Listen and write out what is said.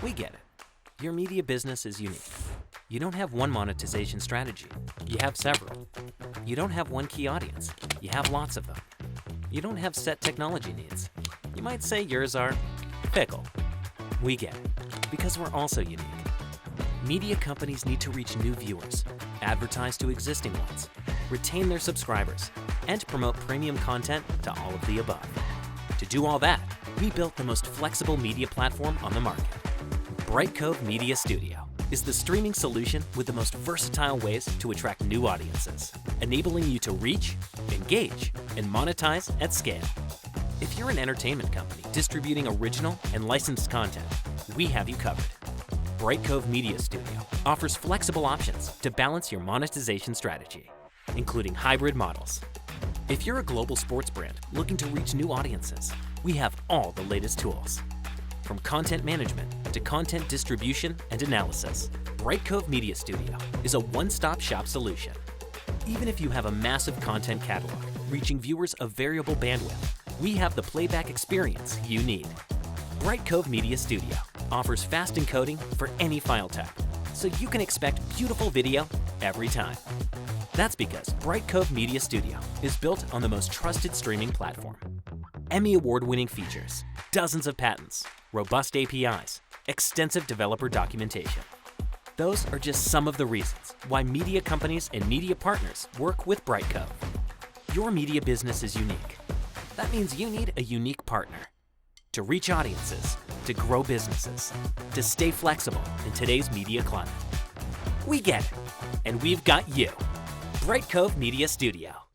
We get it. Your media business is unique. You don't have one monetization strategy. You have several. You don't have one key audience. You have lots of them. You don't have set technology needs. You might say yours are fickle. We get it, because we're also unique. Media companies need to reach new viewers, advertise to existing ones, retain their subscribers, and promote premium content to all of the above. To do all that, we built the most flexible media platform on the market. Brightcove Media Studio is the streaming solution with the most versatile ways to attract new audiences, enabling you to reach, engage, and monetize at scale. If you're an entertainment company distributing original and licensed content, we have you covered. Brightcove Media Studio offers flexible options to balance your monetization strategy, including hybrid models. If you're a global sports brand looking to reach new audiences, we have all the latest tools. From content management to content distribution and analysis, Brightcove Media Studio is a one-stop shop solution. Even if you have a massive content catalog reaching viewers of variable bandwidth, we have the playback experience you need. Brightcove Media Studio offers fast encoding for any file type, so you can expect beautiful video every time. That's because Brightcove Media Studio is built on the most trusted streaming platform. Emmy award-winning features, dozens of patents, robust APIs, extensive developer documentation. Those are just some of the reasons why media companies and media partners work with Brightcove. Your media business is unique. That means you need a unique partner to reach audiences, to grow businesses, to stay flexible in today's media climate. We get it, and we've got you. Brightcove Media Studio.